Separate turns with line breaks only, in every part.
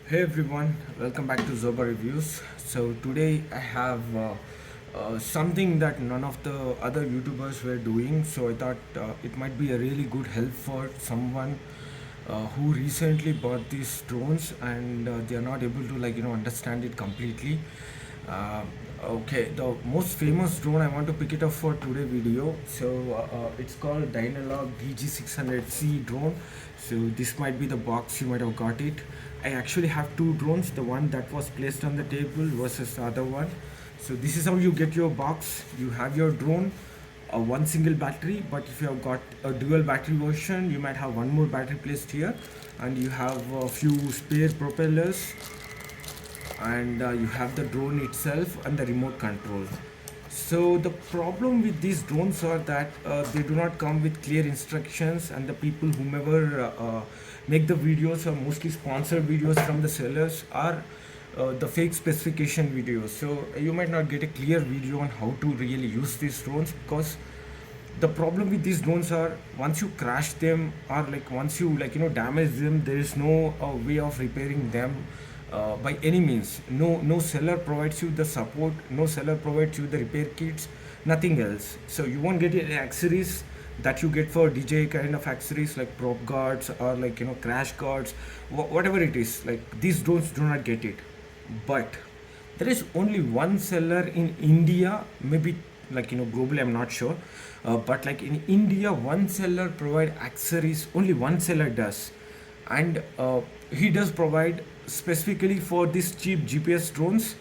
Hey everyone, welcome back to Zorba Reviews. So today I have something that none of the other YouTubers were doing. So I thought it might be a really good help for someone who recently bought these drones and they are not able to understand it completely. Uh, okay, the most famous drone I want to pick it up for today video. So it's called Dynalog DG600C drone. So this might be the box, you might have got it. I actually have two drones, the one that was placed on the table versus the other one. So this is how you get your box. You have your drone, one single battery, but if you have got a dual battery version, you might have one more battery placed here, and you have a few spare propellers, and you have the drone itself and the remote control. So the problem with these drones are that they do not come with clear instructions, and the people whomever make the videos are mostly sponsored videos from the sellers are the fake specification videos. So you might not get a clear video on how to really use these drones, because the problem with these drones are once you crash them, or like once you damage them, there is no way of repairing them by any means. No seller provides you the support, no seller provides you the repair kits, nothing else. So you won't get any accessories that you get for DJ kind of accessories like prop guards or crash guards, whatever it is. Like these drones do not get it. But there is only one seller in India, maybe globally, I'm not sure, but like in India, one seller provide accessories. Only one seller does, and he does provide specifically for these cheap GPS drones.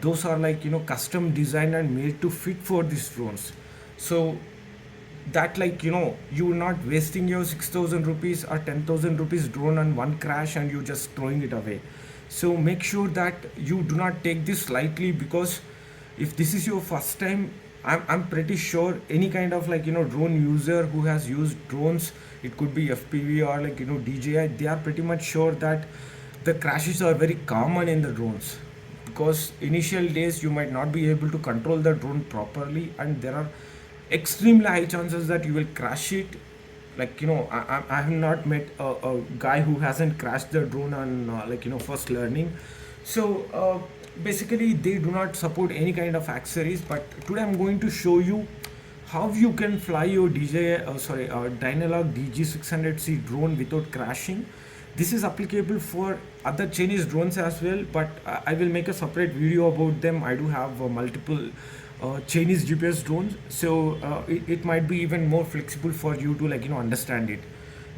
Those are custom designed and made to fit for these drones. So that you're not wasting your 6,000 rupees or 10,000 rupees drone on one crash and you just throwing it away. So make sure that you do not take this lightly, because if this is your first time, I'm pretty sure any kind of drone user who has used drones, it could be FPV or DJI, they are pretty much sure that the crashes are very common in the drones, because initial days you might not be able to control the drone properly, and there are extremely high chances that you will crash it. I have not met a guy who hasn't crashed the drone on first learning. So basically they do not support any kind of accessories, but today I'm going to show you how you can fly your Dynalog DG600C drone without crashing. This is applicable for other Chinese drones as well, but I will make a separate video about them. I do have multiple Chinese GPS drones, so it might be even more flexible for you to understand it.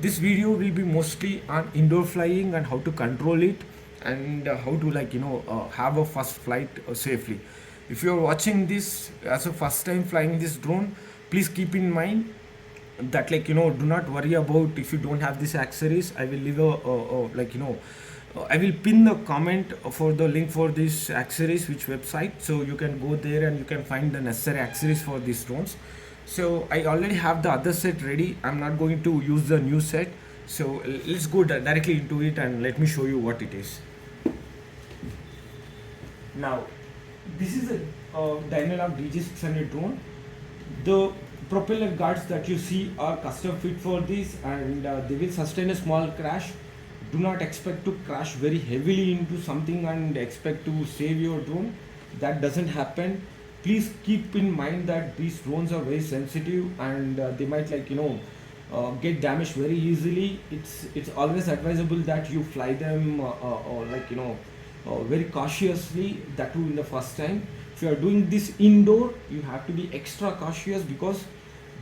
This video will be mostly on indoor flying and how to control it, and how to have a first flight safely. If you are watching this as a first time flying this drone, please keep in mind that do not worry about if you don't have these accessories. I will leave I will pin the comment for the link for this accessories, which website, so you can go there and you can find the necessary accessories for these drones. So I already have the other set ready, I'm not going to use the new set. So let's go directly into it and let me show you what it is. Now, this is a Dynalog DG600 drone. The propeller guards that you see are custom fit for this, and they will sustain a small crash. Do not expect to crash very heavily into something and expect to save your drone. That doesn't happen. Please keep in mind that these drones are very sensitive, and they might get damaged very easily. It's always advisable that you fly them very cautiously, that too in the first time. If you are doing this indoor, you have to be extra cautious, because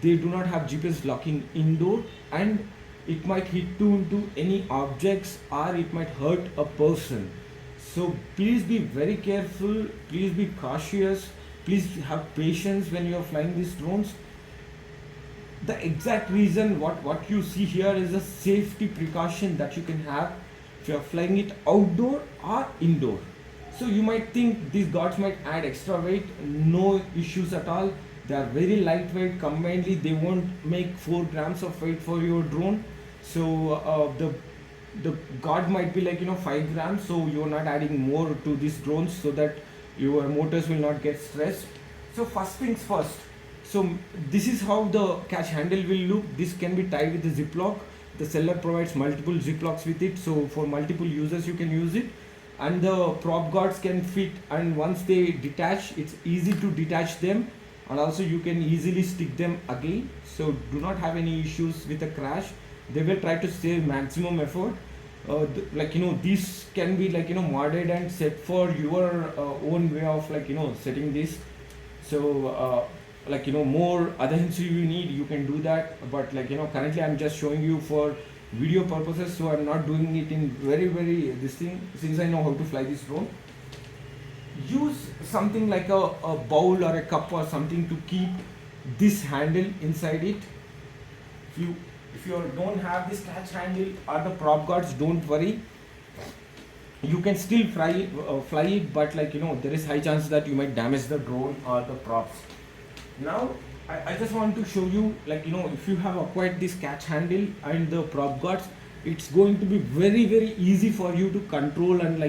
they do not have GPS locking indoor, and it might hit into any objects or it might hurt a person. So please be very careful, please be cautious, please have patience when you are flying these drones. The exact reason what you see here is a safety precaution that you can have if you are flying it outdoor or indoor. So you might think these guards might add extra weight. No issues at all. They are very lightweight. Combinedly, they won't make 4 grams of weight for your drone. So the guard might be 5 grams. So you are not adding more to these drones, so that your motors will not get stressed. So first things first. So this is how the catch handle will look. This can be tied with a ziplock. The seller provides multiple ziplocks with it, so for multiple users you can use it. And the prop guards can fit, and once they detach, it's easy to detach them, and also you can easily stick them again. So do not have any issues with a crash. They will try to save maximum effort. These can be modded and set for your own way of setting this. So more adherency you need, you can do that. But currently I'm just showing you for video purposes, so I'm not doing it in very this thing, since I know how to fly this drone. Use something like a bowl or a cup or something to keep this handle inside it. If you don't have this catch handle or the prop guards, don't worry, you can still fly it, but there is high chance that you might damage the drone or the props. Now I just want to show you, if you have acquired this catch handle and the prop guards, it's going to be very easy for you to control and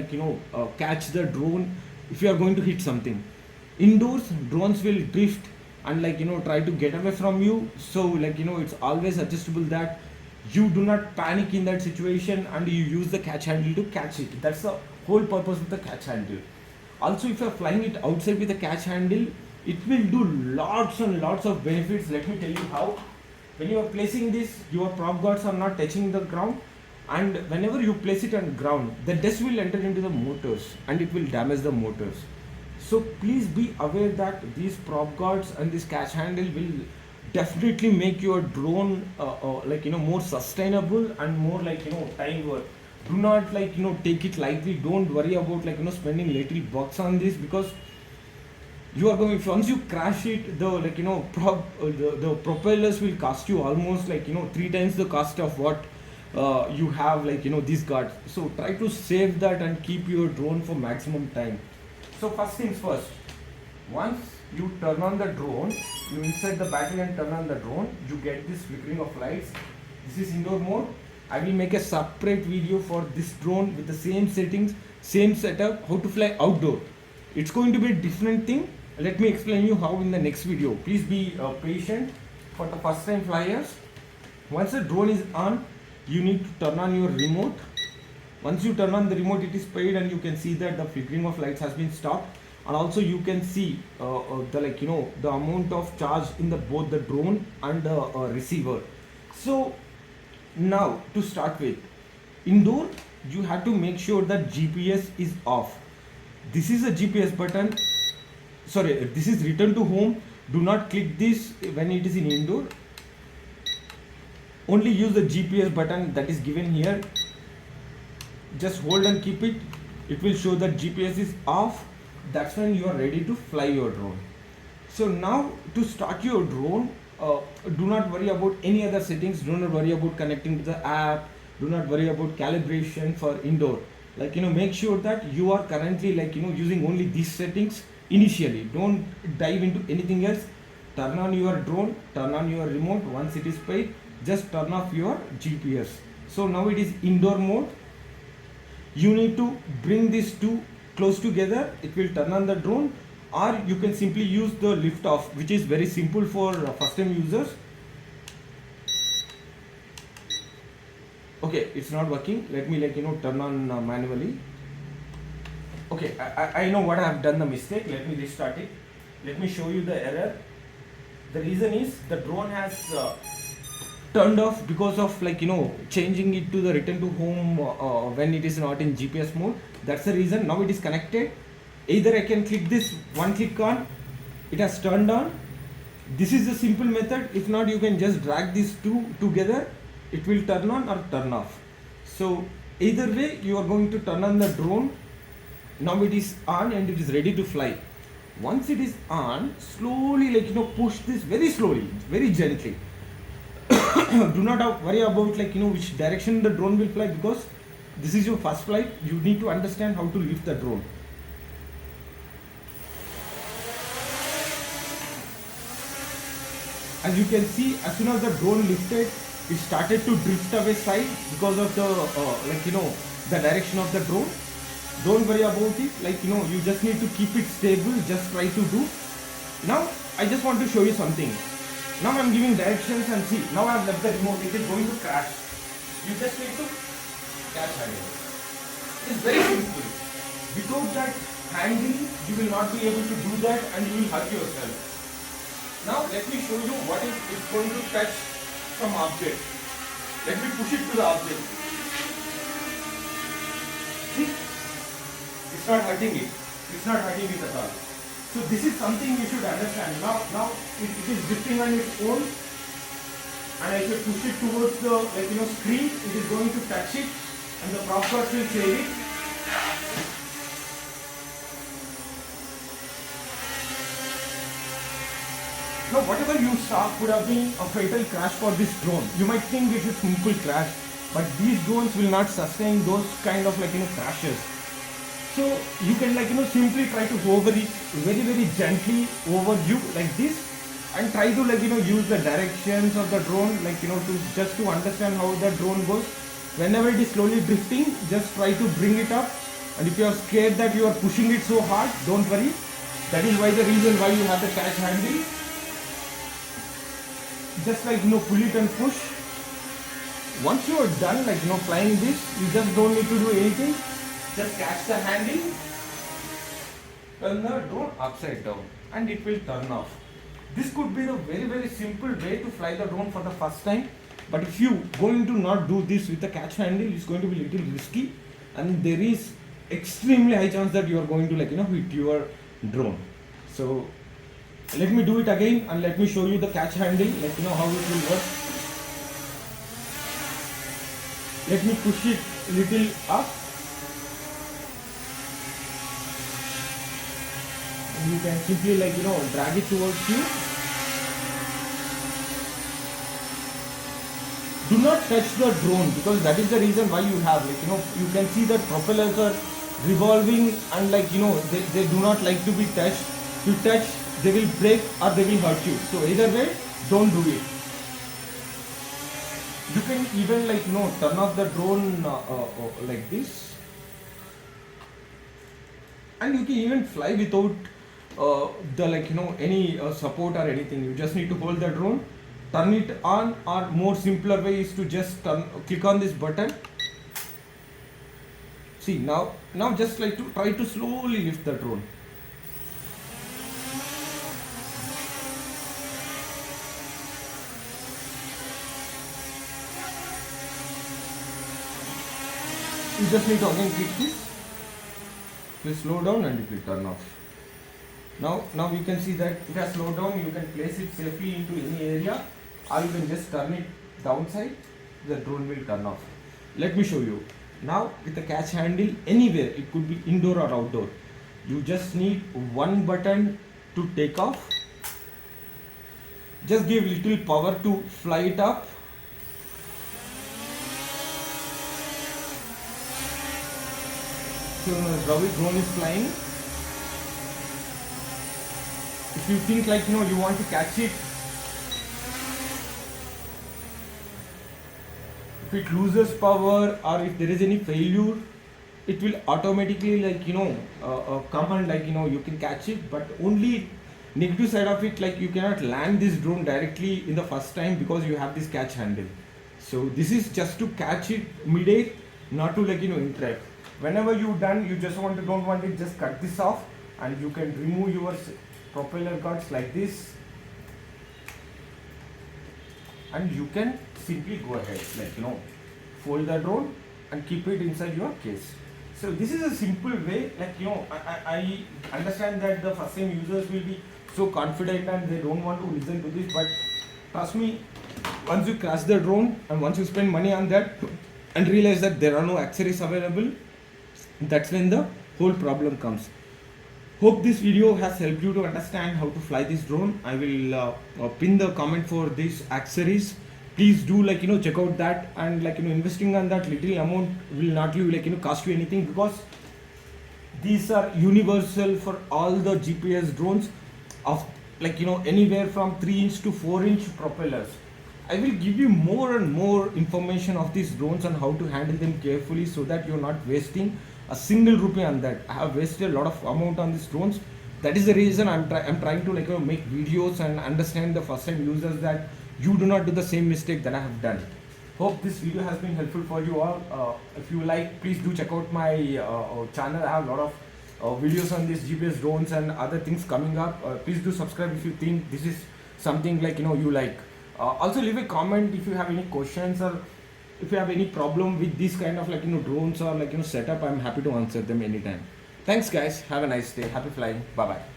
catch the drone if you are going to hit something. Indoors, drones will drift and try to get away from you, so it's always adjustable that you do not panic in that situation and you use the catch handle to catch it. That's the whole purpose of the catch handle. Also, if you are flying it outside with the catch handle, it will do lots and lots of benefits. Let me tell you how. When you are placing this, your prop guards are not touching the ground, and whenever you place it on ground, the dust will enter into the motors and it will damage the motors. So please be aware that these prop guards and this catch handle will definitely make your drone more sustainable and more time work. Do not take it lightly. Don't worry about spending little bucks on this, because you are going, once you crash it, the propellers will cost you almost 3 times the cost of what you have these guards. So try to save that and keep your drone for maximum time. So first things first, once you turn on the drone, you insert the battery and turn on the drone, you get this flickering of lights. This is indoor mode. I will make a separate video for this drone with the same settings, same setup, how to fly outdoor. It's going to be a different thing. Let me explain you how in the next video. Please be patient for the first time flyers. Once the drone is on, you need to turn on your remote. Once you turn on the remote, it is paid, and you can see that the flickering of lights has been stopped, and also you can see the amount of charge in both the drone and the receiver. So now to start with, indoor you have to make sure that GPS is off. This is a GPS button. Sorry, this is return to home. Do not click this when it is in indoor. Only use the GPS button that is given here. Just hold and keep it. It will show that GPS is off. That's when you are ready to fly your drone. So now to start your drone, do not worry about any other settings. Do not worry about connecting to the app. Do not worry about calibration for indoor. Make sure that you are currently using only these settings initially. Don't dive into anything else. Turn on your drone, turn on your remote. Once it is paid, just turn off your GPS. So now it is indoor mode. You need to bring these two close together. It will turn on the drone, or you can simply use the lift off, which is very simple for first time users. Okay, it's not working. Let me turn on manually. Okay, I know what I have done the mistake. Let me restart it. Let me show you the error. The reason is the drone has turned off because of changing it to the return to home when it is not in GPS mode. That's the reason. Now it is connected. Either I can click this, one click on, it has turned on. This is the simple method. If not, you can just drag these two together. It will turn on or turn off. So either way, you are going to turn on the drone. Now it is on and it is ready to fly. Once it is on, slowly push this very slowly, very gently. Do not worry about which direction the drone will fly, because this is your first flight. You need to understand how to lift the drone. As you can see, as soon as the drone lifted, it started to drift away side because of the the direction of the drone. Don't worry about it. You just need to keep it stable. Just try to do. Now I just want to show you something. Now I'm giving directions, and see, now I've left the remote. It is going to crash. You just need to catch handle. It's very simple. Without that handle, you will not be able to do that and you will hurt yourself. Now let me show you what is it's going to touch some object. Let me push it to the object. See? It's not hurting it. It's not hurting it at all. So this is something you should understand. Now it is drifting on its own, and if you push it towards the screen, it is going to touch it, and the process will save it. Now whatever you saw could have been a fatal crash for this drone. You might think it is a simple crash, but these drones will not sustain those kind of crashes. So you can simply try to hover it very gently over you like this, and try to use the directions of the drone to understand how the drone goes. Whenever it is slowly drifting, just try to bring it up, and if you are scared that you are pushing it so hard, don't worry. That is why the reason why you have the catch handle. Just pull it and push. Once you are done flying this, you just don't need to do anything. Just catch the handle, turn the drone upside down, and it will turn off. This could be the very simple way to fly the drone for the first time. But if you going to not do this with the catch handle, it's going to be little risky, and there is extremely high chance that you are going to hit your drone. So let me do it again, and let me show you the catch handle, how it will work. Let me push it little up. You can simply drag it towards you. Do not touch the drone, because that is the reason why you have you can see that propellers are revolving, and they do not like to be touched. You touch, they will break or they will hurt you. So either way, don't do it. You can even turn off the drone like this, and you can even fly without any support or anything. You just need to hold the drone, turn it on, or more simpler way is to just click on this button. See, now just try to slowly lift the drone. You just need to again click this. Please slow down and it will turn off. Now you can see that it has slowed down. You can place it safely into any area, or you can just turn it downside. The drone will turn off. Let me show you. Now with the catch handle, anywhere, it could be indoor or outdoor, you just need one button to take off. Just give little power to fly it up. So now the drone is flying. If you think you want to catch it, if it loses power or if there is any failure, it will automatically come and you can catch it. But only negative side of it, you cannot land this drone directly in the first time because you have this catch handle. So this is just to catch it mid-air, not to interact. Whenever you're done, you just don't want it, just cut this off, and you can remove your propeller guards like this, and you can simply go ahead fold the drone and keep it inside your case. So this is a simple way. I understand that the first time users will be so confident and they don't want to listen to this, but trust me, once you crash the drone and once you spend money on that and realize that there are no accessories available, that's when the whole problem comes. Hope this video has helped you to understand how to fly this drone. I will pin the comment for these accessories. Please do check out that, and investing on that little amount will not cost you anything, because these are universal for all the GPS drones of anywhere from 3-inch to 4-inch propellers. I will give you more and more information of these drones and how to handle them carefully, so that you're not wasting a single rupee on that. I have wasted a lot of amount on these drones. That is the reason I'm trying to make videos and understand the first time users that you do not do the same mistake that I have done. Hope this video has been helpful for you all. If you like, please do check out my channel. I have a lot of videos on this GPS drones and other things coming up. Please do subscribe if you think this is something like you like. Also leave a comment if you have any questions, or if you have any problem with this kind of drones or setup. I'm happy to answer them anytime. Thanks guys. Have a nice day. Happy flying. Bye bye.